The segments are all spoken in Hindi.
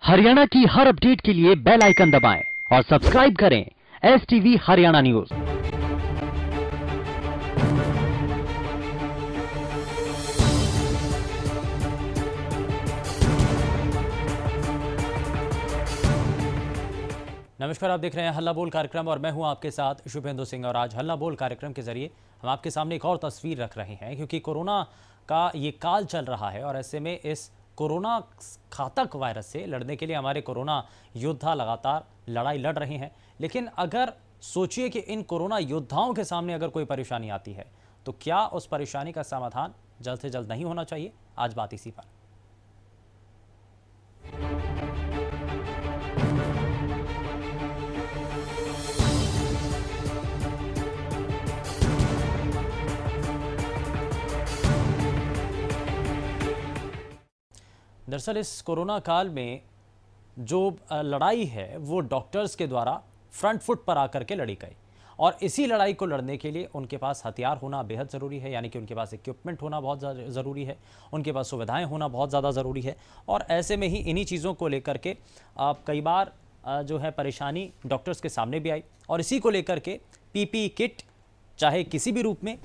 हरियाणा की हर अपडेट के लिए बेल आइकन दबाएं और सब्सक्राइब करें STV हरियाणा न्यूज। नमस्कार, आप देख रहे हैं हल्ला बोल कार्यक्रम और मैं हूं आपके साथ शुभेंदु सिंह। और आज हल्ला बोल कार्यक्रम के जरिए हम आपके सामने एक और तस्वीर रख रहे हैं, क्योंकि कोरोना का ये काल चल रहा है और ऐसे में इस कोरोना घातक वायरस से लड़ने के लिए हमारे कोरोना योद्धा लगातार लड़ाई लड़ रहे हैं। लेकिन अगर सोचिए कि इन कोरोना योद्धाओं के सामने अगर कोई परेशानी आती है तो क्या उस परेशानी का समाधान जल्द से जल्द नहीं होना चाहिए? आज बात इसी पर। दरअसल इस कोरोना काल में जो लड़ाई है वो डॉक्टर्स के द्वारा फ्रंट फुट पर आकर के लड़ी गई, और इसी लड़ाई को लड़ने के लिए उनके पास हथियार होना बेहद ज़रूरी है। यानी कि उनके पास इक्विपमेंट होना बहुत ज़रूरी है, उनके पास सुविधाएं होना बहुत ज़्यादा ज़रूरी है। और ऐसे में ही इन्हीं चीज़ों को लेकर के कई बार जो है परेशानी डॉक्टर्स के सामने भी आई, और इसी को लेकर के PPE किट चाहे किसी भी रूप में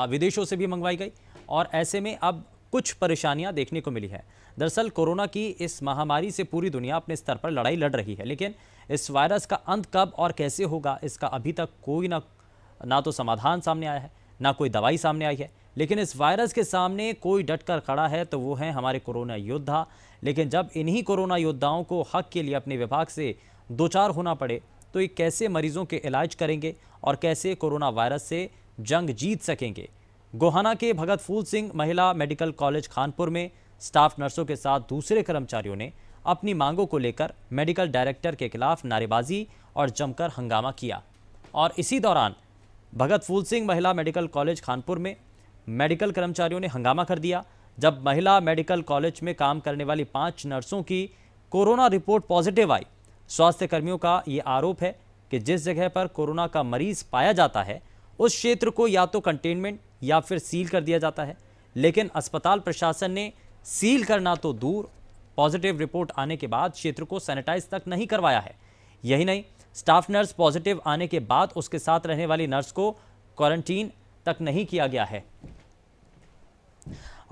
विदेशों से भी मंगवाई गई, और ऐसे में अब कुछ परेशानियां देखने को मिली है। दरअसल कोरोना की इस महामारी से पूरी दुनिया अपने स्तर पर लड़ाई लड़ रही है, लेकिन इस वायरस का अंत कब और कैसे होगा इसका अभी तक कोई ना तो समाधान सामने आया है, ना कोई दवाई सामने आई है। लेकिन इस वायरस के सामने कोई डटकर खड़ा है तो वो हैं हमारे कोरोना योद्धा। लेकिन जब इन्हीं कोरोना योद्धाओं को हक के लिए अपने विभाग से दो चार होना पड़े तो ये कैसे मरीजों के इलाज करेंगे और कैसे कोरोना वायरस से जंग जीत सकेंगे? गोहाना के भगत फूल सिंह महिला मेडिकल कॉलेज खानपुर में स्टाफ नर्सों के साथ दूसरे कर्मचारियों ने अपनी मांगों को लेकर मेडिकल डायरेक्टर के खिलाफ नारेबाजी और जमकर हंगामा किया। और इसी दौरान भगत फूल सिंह महिला मेडिकल कॉलेज खानपुर में मेडिकल कर्मचारियों ने हंगामा कर दिया, जब महिला मेडिकल कॉलेज में काम करने वाली 5 नर्सों की कोरोना रिपोर्ट पॉजिटिव आई। स्वास्थ्य कर्मियों का ये आरोप है कि जिस जगह पर कोरोना का मरीज पाया जाता है उस क्षेत्र को या तो कंटेनमेंट या फिर सील कर दिया जाता है, लेकिन अस्पताल प्रशासन ने सील करना तो दूर, पॉजिटिव रिपोर्ट आने के बाद क्षेत्र को सैनिटाइज तक नहीं करवाया है। यही नहीं, स्टाफ नर्स पॉजिटिव आने के बाद उसके साथ रहने वाली नर्स को क्वारंटीन तक नहीं किया गया है।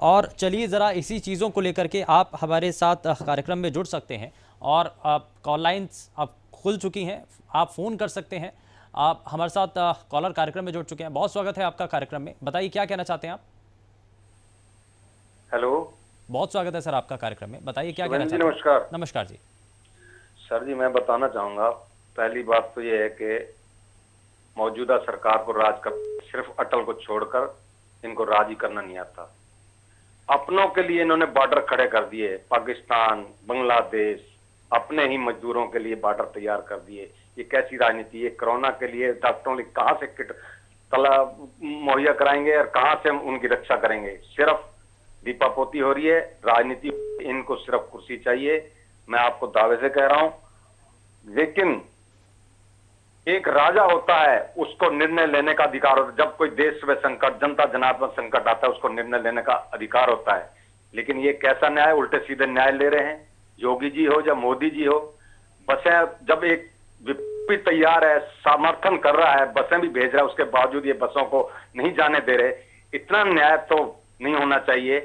और चलिए ज़रा इसी चीज़ों को लेकर के आप हमारे साथ कार्यक्रम में जुड़ सकते हैं, और कॉल लाइन्स अब खुल चुकी हैं, आप फ़ोन कर सकते हैं। आप हमारे साथ कॉलर कार्यक्रम में जुड़ चुके हैं। बहुत स्वागत है आपका कार्यक्रम में, बताइए क्या कहना चाहते हैं आप? हेलो, बहुत स्वागत है सर आपका कार्यक्रम में, बताइए क्या कहना चाहते हैं? नमस्कार। नमस्कार जी। सर जी, मैं बताना चाहूंगा, पहली बात तो ये है कि मौजूदा सरकार को राज कर, सिर्फ अटल को छोड़कर इनको राज ही करना नहीं आता। अपनों के लिए इन्होंने बॉर्डर खड़े कर दिए, पाकिस्तान, बांग्लादेश, अपने ही मजदूरों के लिए बॉर्डर तैयार कर दिए। ये कैसी राजनीति है? कोरोना के लिए डॉक्टरों ने कहां से किट तला मुहैया कराएंगे और कहां से हम उनकी रक्षा करेंगे? सिर्फ दीपापोती हो रही है, राजनीति, इनको सिर्फ कुर्सी चाहिए। मैं आपको दावे से कह रहा हूं, लेकिन एक राजा होता है, उसको निर्णय लेने का अधिकार होता है। जब कोई देश में संकट, जनता जनार्दन संकट आता है, उसको निर्णय लेने का अधिकार होता है। लेकिन ये कैसा न्याय, उल्टे सीधे न्याय ले रहे हैं। योगी जी हो या मोदी जी हो, बसें जब एक विपक्षी तैयार है, समर्थन कर रहा है, बसें भी भेज रहा है, उसके बावजूद ये बसों को नहीं जाने दे रहे। इतना न्याय तो नहीं होना चाहिए।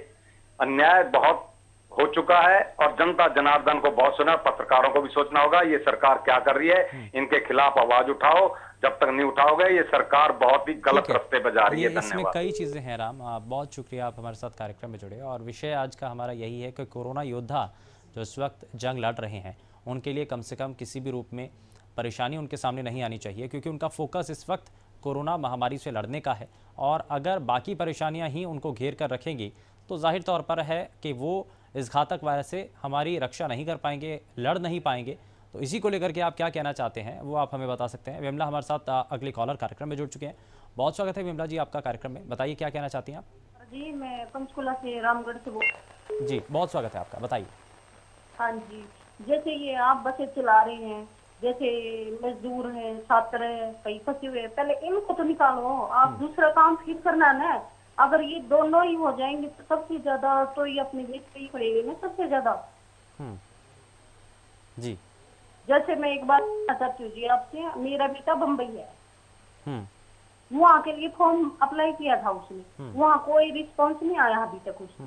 अन्याय बहुत हो चुका है और जनता जनार्दन को बहुत सुना, पत्रकारों को भी सोचना होगा ये सरकार क्या कर रही है। इनके खिलाफ आवाज उठाओ, जब तक नहीं उठाओगे ये सरकार बहुत ही गलत रास्ते पर जा रही है। इसमें कई चीजें हैं राम, बहुत शुक्रिया आप हमारे साथ कार्यक्रम में जुड़े। और विषय आज का हमारा यही है कि कोरोना योद्धा जो इस वक्त जंग लड़ रहे हैं उनके लिए कम से कम किसी भी रूप में परेशानी उनके सामने नहीं आनी चाहिए, क्योंकि उनका फोकस इस वक्त कोरोना महामारी से लड़ने का है। और अगर बाकी परेशानियां ही उनको घेर कर रखेंगी तो जाहिर तौर पर है कि वो इस घातक वायरस से हमारी रक्षा नहीं कर पाएंगे, लड़ नहीं पाएंगे। तो इसी को लेकर के आप क्या कहना चाहते हैं वो आप हमें बता सकते हैं। विमला हमारे साथ अगले कॉलर कार्यक्रम में जुड़ चुके हैं। बहुत स्वागत है विमला जी आपका कार्यक्रम में, बताइए क्या कहना चाहती हैं आप? जी, मैं पंचकुला से रामगढ़ से बोल। जी बहुत स्वागत है आपका, बताइए। हाँ जी, जैसे ये आप बसें चला रहे हैं, जैसे मजदूर हैं, छात्र हैं, कई फंसे हुए हैं, पहले इनको तो निकालो, आप दूसरा काम फिर करना ना। अगर ये दोनों ही हो जाएंगे तो सबसे ज्यादा तो ये अपने देश पे ही पड़ेंगे ना, सबसे ज्यादा। जी। जैसे मैं एक बात कहना चाहती हूँ जी आपसे, मेरा बेटा बम्बई है, हम्म। वहाँ के लिए फॉर्म अप्लाई किया था उसने, वहाँ कोई रिस्पॉन्स नहीं आया अभी तक उसको।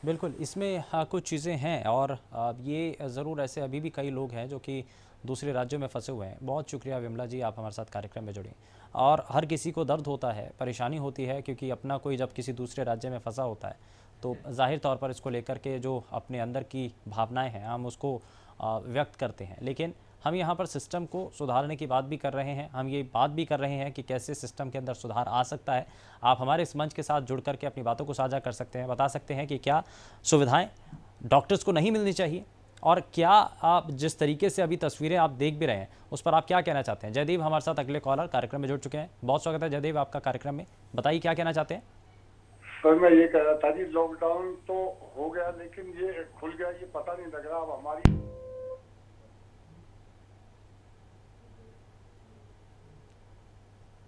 बिल्कुल, इसमें कुछ चीज़ें हैं और ये ज़रूर ऐसे अभी भी कई लोग हैं जो कि दूसरे राज्यों में फंसे हुए हैं। बहुत शुक्रिया विमला जी, आप हमारे साथ कार्यक्रम में जुड़ी। और हर किसी को दर्द होता है, परेशानी होती है, क्योंकि अपना कोई जब किसी दूसरे राज्य में फंसा होता है तो जाहिर तौर पर इसको लेकर के जो अपने अंदर की भावनाएं हैं हम उसको व्यक्त करते हैं। लेकिन हम यहाँ पर सिस्टम को सुधारने की बात भी कर रहे हैं, हम ये बात भी कर रहे हैं कि कैसे सिस्टम के अंदर सुधार आ सकता है। आप हमारे इस मंच के साथ जुड़ करके अपनी बातों को साझा कर सकते हैं, बता सकते हैं कि क्या सुविधाएं डॉक्टर्स को नहीं मिलनी चाहिए और क्या आप जिस तरीके से अभी तस्वीरें आप देख भी रहे हैं उस पर आप क्या कहना चाहते हैं। जयदेव हमारे साथ अगले कॉलर कार्यक्रम में जुड़ चुके हैं। बहुत स्वागत है जयदेव आपका कार्यक्रम में, बताइए क्या कहना चाहते हैं। सर मैं ये कह रहा था जी, लॉकडाउन तो हो गया लेकिन ये खुल गया, ये पता नहीं लग रहा। अब हमारी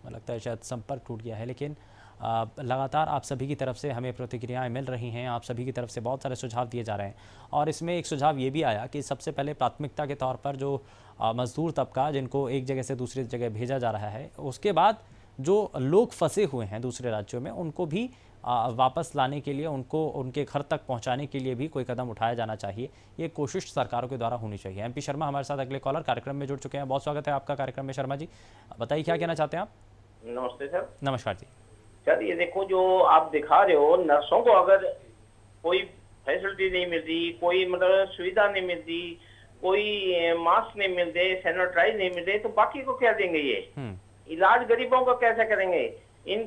लगता है शायद संपर्क टूट गया है, लेकिन लगातार आप सभी की तरफ से हमें प्रतिक्रियाएं मिल रही हैं, आप सभी की तरफ से बहुत सारे सुझाव दिए जा रहे हैं। और इसमें एक सुझाव ये भी आया कि सबसे पहले प्राथमिकता के तौर पर जो मजदूर तबका जिनको एक जगह से दूसरी जगह भेजा जा रहा है, उसके बाद जो लोग फंसे हुए हैं दूसरे राज्यों में उनको भी वापस लाने के लिए, उनको उनके घर तक पहुंचाने के लिए भी कोई कदम उठाया जाना चाहिए। ये कोशिश सरकारों के द्वारा होनी चाहिए। MP शर्मा हमारे साथ अगले कॉलर कार्यक्रम में जुड़ चुके हैं। बहुत स्वागत है आपका कार्यक्रम में शर्मा जी, बताइए क्या कहना चाहते हैं आप। नमस्ते सर। नमस्कार जी। सर ये देखो, जो आप दिखा रहे हो, नर्सों को अगर कोई फैसिलिटी नहीं मिलती, कोई मतलब सुविधा नहीं मिलती, कोई मास्क नहीं मिलते, सैनिटाइज नहीं मिलते, तो बाकी को क्या देंगे ये? इलाज गरीबों को कैसे करेंगे? इन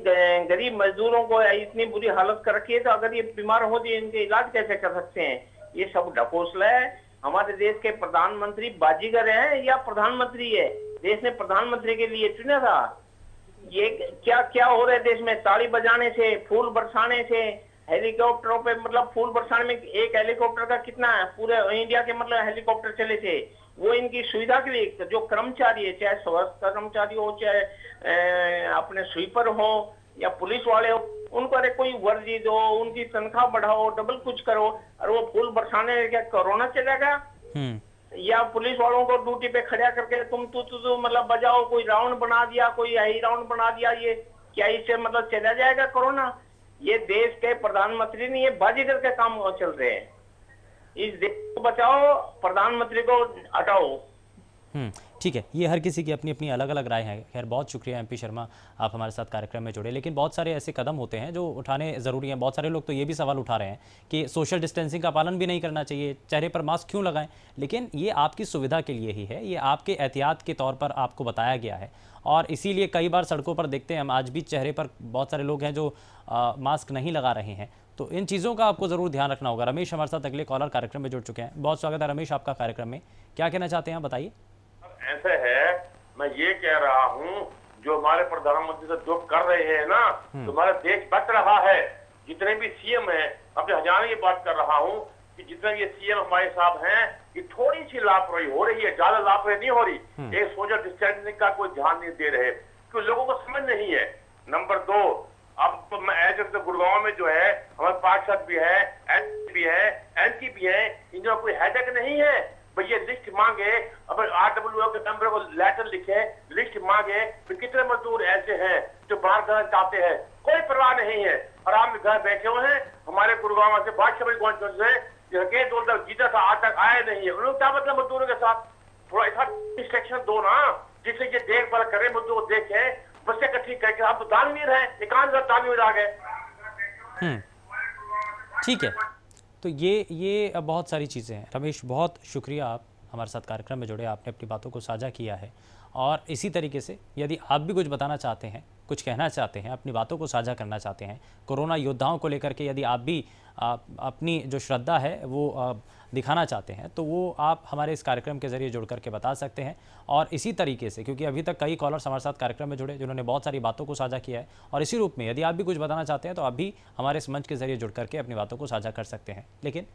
गरीब मजदूरों को इतनी बुरी हालत कर रखी है, तो अगर ये बीमार हो जाए इनके इलाज कैसे कर सकते हैं? ये सब ढकोसला है। हमारे देश के प्रधानमंत्री बाजीगर हैं या प्रधानमंत्री है? देश ने प्रधानमंत्री के लिए चुना था। ये क्या क्या हो रहा है देश में? ताली बजाने से, फूल बरसाने से, हेलीकॉप्टरों पे मतलब फूल बरसाने में एक हेलीकॉप्टर का कितना है? पूरे इंडिया के मतलब हेलीकॉप्टर चले थे। वो इनकी सुविधा के लिए जो कर्मचारी है, चाहे स्वास्थ्य कर्मचारी हो, चाहे अपने स्वीपर हो या पुलिस वाले हो, उनको अरे कोई वर्दी दो, उनकी तनख्वाह बढ़ाओ, डबल कुछ करो। और वो फूल बरसाने क्या कोरोना चलेगा? या पुलिस वालों को ड्यूटी पे खड़ा करके तुम तू मतलब बजाओ, कोई राउंड बना दिया, कोई हाई राउंड बना दिया, ये क्या इससे मतलब चला जाएगा कोरोना? ये देश के प्रधानमंत्री नहीं, ये बाजीगर के काम चल रहे हैं। इस देश को बचाओ, प्रधानमंत्री को हटाओ। ठीक है, ये हर किसी की अपनी अपनी अलग अलग राय है। खैर बहुत शुक्रिया MP शर्मा, आप हमारे साथ कार्यक्रम में जुड़े। लेकिन बहुत सारे ऐसे कदम होते हैं जो उठाने ज़रूरी हैं। बहुत सारे लोग तो ये भी सवाल उठा रहे हैं कि सोशल डिस्टेंसिंग का पालन भी नहीं करना चाहिए, चेहरे पर मास्क क्यों लगाएं? लेकिन ये आपकी सुविधा के लिए ही है, ये आपके एहतियात के तौर पर आपको बताया गया है। और इसीलिए कई बार सड़कों पर देखते हैं हम, आज भी चेहरे पर बहुत सारे लोग हैं जो मास्क नहीं लगा रहे हैं। तो इन चीज़ों का आपको ज़रूर ध्यान रखना होगा। रमेश हमारे साथ अगले कॉलर कार्यक्रम में जुड़ चुके हैं। बहुत स्वागत है रमेश आपका कार्यक्रम में, क्या कहना चाहते हैं आप, बताइए। ऐसे है, मैं ये कह रहा हूँ जो हमारे प्रधानमंत्री से जो कर रहे हैं ना, तो हमारा देश बच रहा है। जितने भी CM है, अपने हजारों की बात कर रहा हूँ कि जितने भी CM हमारे साहब हैं, ये थोड़ी सी लापरवाही हो रही है, ज्यादा लापरवाही नहीं हो रही। एक सोशल डिस्टेंसिंग का कोई ध्यान नहीं दे रहे, क्योंकि लोगों को समझ नहीं है। नंबर 2, अब तो मैं ऐसे तो गुड़गांव में जो है हमारे पार्षद भी है, MP भी है, MP भी है, इनका कोई हेडेक नहीं है। भैया लिस्ट मांगे, अब RWO के मेंबर को लेटर लिखे, लिस्ट मांगे, फिर कितने मजदूर ऐसे हैं जो बाहर जाना चाहते हैं, कोई परवाह नहीं है। और आप घर बैठे हुए हैं। हमारे गुड़गांव से बादशाह कॉन्फ्रेंस है, 2 तक जीता था, आज तक आया नहीं है। उन्होंने क्या मतलब मजदूरों के साथ? थोड़ा ऐसा इंस्ट्रक्शन दो ना, जिससे ये देखभाल करें, मजदूर को देखे, बच्चे इकट्ठी करके। आप तो दानवीर हैं, 51,000 दानवीर आ गए। ठीक है, तो ये बहुत सारी चीज़ें हैं। रमेश बहुत शुक्रिया, आप हमारे साथ कार्यक्रम में जुड़े, आपने अपनी बातों को साझा किया है। और इसी तरीके से यदि आप भी कुछ बताना चाहते हैं, कुछ कहना चाहते हैं, अपनी बातों को साझा करना चाहते हैं, कोरोना योद्धाओं को लेकर के यदि आप भी अपनी जो श्रद्धा है वो दिखाना चाहते हैं, तो वो आप हमारे इस कार्यक्रम के ज़रिए जुड़ करके बता सकते हैं। और इसी तरीके से, क्योंकि अभी तक कई कॉलर्स हमारे साथ कार्यक्रम में जुड़े जिन्होंने बहुत सारी बातों को साझा किया है, और इसी रूप में यदि आप भी कुछ बताना चाहते हैं तो आप भी हमारे इस मंच के ज़रिए जुड़ करके अपनी बातों को साझा कर सकते हैं। लेकिन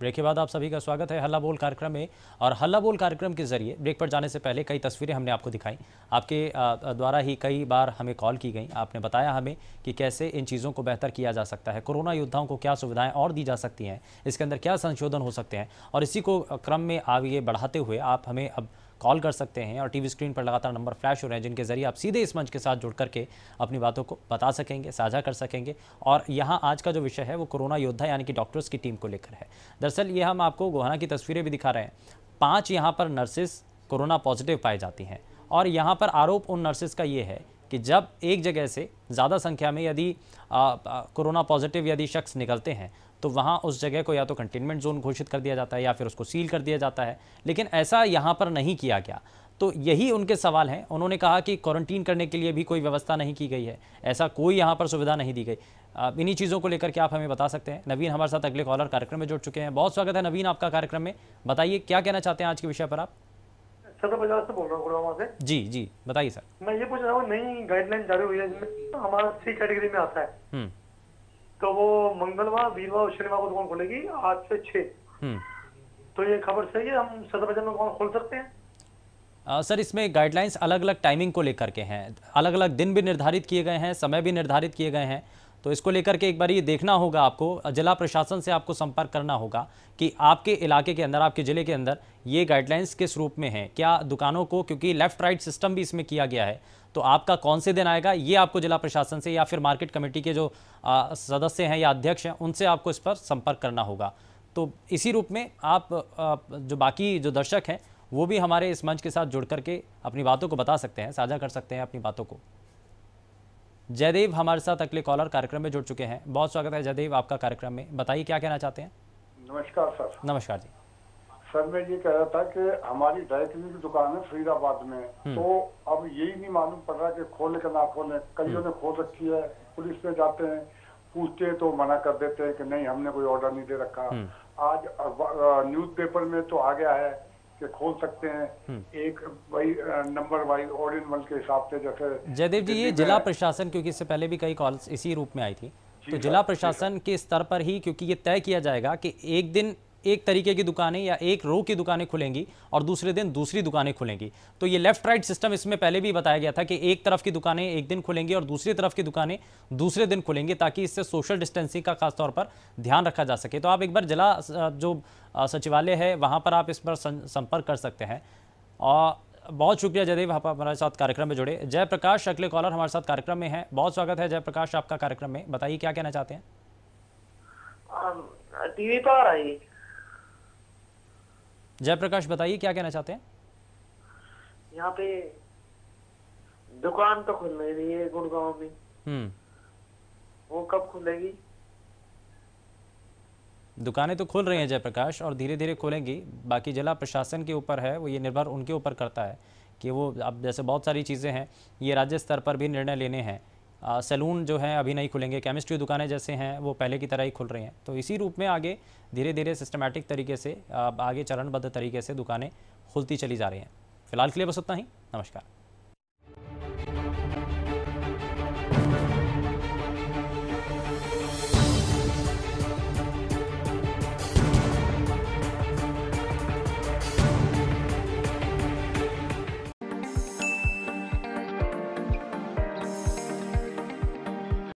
ब्रेक के बाद आप सभी का स्वागत है हल्ला बोल कार्यक्रम में। और हल्ला बोल कार्यक्रम के जरिए ब्रेक पर जाने से पहले कई तस्वीरें हमने आपको दिखाई, आपके द्वारा ही कई बार हमें कॉल की गई। आपने बताया हमें कि कैसे इन चीज़ों को बेहतर किया जा सकता है, कोरोना योद्धाओं को क्या सुविधाएं और दी जा सकती हैं, इसके अंदर क्या संशोधन हो सकते हैं। और इसी को क्रम में आगे बढ़ाते हुए आप हमें अब कॉल कर सकते हैं और टीवी स्क्रीन पर लगातार नंबर फ्लैश हो रहे हैं, जिनके जरिए आप सीधे इस मंच के साथ जुड़ करके अपनी बातों को बता सकेंगे, साझा कर सकेंगे। और यहाँ आज का जो विषय है वो कोरोना योद्धा यानी कि डॉक्टर्स की टीम को लेकर है। दरअसल ये हम आपको गोहाना की तस्वीरें भी दिखा रहे हैं। 5 यहाँ पर नर्सेस कोरोना पॉजिटिव पाई जाती हैं और यहाँ पर आरोप उन नर्सेस का ये है कि जब एक जगह से ज़्यादा संख्या में यदि कोरोना पॉजिटिव यदि शख्स निकलते हैं तो वहाँ उस जगह को या तो कंटेनमेंट जोन घोषित कर दिया जाता है या फिर उसको सील कर दिया जाता है, लेकिन ऐसा यहाँ पर नहीं किया गया। तो यही उनके सवाल हैं। उन्होंने कहा कि क्वारंटीन करने के लिए भी कोई व्यवस्था नहीं की गई है, ऐसा कोई यहाँ पर सुविधा नहीं दी गई। इन्हीं चीज़ों को लेकर के आप हमें बता सकते हैं। नवीन हमारे साथ अगले कॉलर कार्यक्रम में जुड़ चुके हैं। बहुत स्वागत है नवीन आपका कार्यक्रम में। बताइए क्या कहना चाहते हैं आज के विषय पर आप। सदर बाजार से बोल रहा हूँ गुड़गांव से। जी बताइए सर। मैं ये पूछ रहा हूँ, नई गाइडलाइन जारी हुई है जिसमें हमारा सी कैटेगरी में आता है, तो वो मंगलवार, वीरवार और शनिवार को दुकान खुलेगी 8 से 6। तो ये खबर सही है, हम सदर बाजार में दुकान खोल सकते हैं? सर इसमें गाइडलाइंस अलग अलग टाइमिंग को लेकर के हैं, अलग अलग दिन भी निर्धारित किए गए हैं, समय भी निर्धारित किए गए हैं। तो इसको लेकर के एक बार ये देखना होगा आपको, जिला प्रशासन से आपको संपर्क करना होगा कि आपके इलाके के अंदर, आपके ज़िले के अंदर ये गाइडलाइंस किस रूप में हैं, क्या दुकानों को, क्योंकि लेफ़्ट राइट सिस्टम भी इसमें किया गया है, तो आपका कौन से दिन आएगा ये आपको जिला प्रशासन से या फिर मार्केट कमेटी के जो सदस्य हैं या अध्यक्ष हैं उनसे आपको इस पर संपर्क करना होगा। तो इसी रूप में आप जो बाकी जो दर्शक हैं वो भी हमारे इस मंच के साथ जुड़ करके अपनी बातों को बता सकते हैं, साझा कर सकते हैं अपनी बातों को। जयदेव हमारे साथ अगले कॉलर कार्यक्रम में जुड़ चुके हैं। बहुत स्वागत है जयदेव आपका कार्यक्रम में। बताइए क्या कहना चाहते हैं। नमस्कार सर। नमस्कार जी। सर मैं ये कह रहा था कि हमारी ड्राई क्लीनिंग की दुकान है फरीदाबाद में, तो अब यही नहीं मालूम पड़ रहा कि खोले का ना खोले। कईयों ने खोल रखी है, पुलिस पे जाते हैं, पूछते हैं तो मना कर देते हैं कि नहीं हमने कोई ऑर्डर नहीं दे रखा। आज न्यूज़पेपर में तो आ गया है कि खोल सकते हैं, एक वही नंबर वाइज ऑर्डिनल के हिसाब से। जैसे जयदेव जी ये जिला प्रशासन, क्योंकि इससे पहले भी कई कॉल्स इसी रूप में आई थी, तो जिला प्रशासन के स्तर पर ही, क्योंकि ये तय किया जाएगा कि एक दिन एक तरीके की दुकानें या एक रो की दुकानें खुलेंगी और दूसरे दिन दूसरी दुकानें खुलेंगी। तो ये लेफ्ट राइट सिस्टम इसमें पहले भी बताया गया था कि एक तरफ की दुकानें एक दिन खुलेंगी और दूसरी तरफ की दुकानें दूसरे दिन खुलेंगी, ताकि इससे सोशल डिस्टेंसिंग का खासतौर पर ध्यान रखा जा सके। तो आप एक बार जिला जो सचिवालय है वहाँ पर आप इस पर संपर्क कर सकते हैं। और बहुत शुक्रिया जयदेव, आप हमारे साथ कार्यक्रम में जुड़े। जयप्रकाश अगले कॉलर हमारे साथ कार्यक्रम में हैं। बहुत स्वागत है जयप्रकाश आपका कार्यक्रम में। बताइए क्या कहना चाहते हैं। टीवी पर आ रही है। जयप्रकाश बताइए क्या कहना चाहते हैं। यहाँ पे दुकान तो खुल नहीं रही है गुड़गांव में, वो कब खुलेगी? दुकानें तो खुल रही हैं जयप्रकाश, और धीरे धीरे खुलेंगी। बाकी जिला प्रशासन के ऊपर है, वो ये निर्भर उनके ऊपर करता है कि वो, अब जैसे बहुत सारी चीज़ें हैं ये राज्य स्तर पर भी निर्णय लेने हैं। सैलून जो हैं अभी नहीं खुलेंगे, केमिस्ट्री दुकानें जैसे हैं वो पहले की तरह ही खुल रही हैं। तो इसी रूप में आगे धीरे धीरे सिस्टमैटिक तरीके से आगे चरणबद्ध तरीके से दुकानें खुलती चली जा रही हैं। फिलहाल के लिए बस उतना ही। नमस्कार।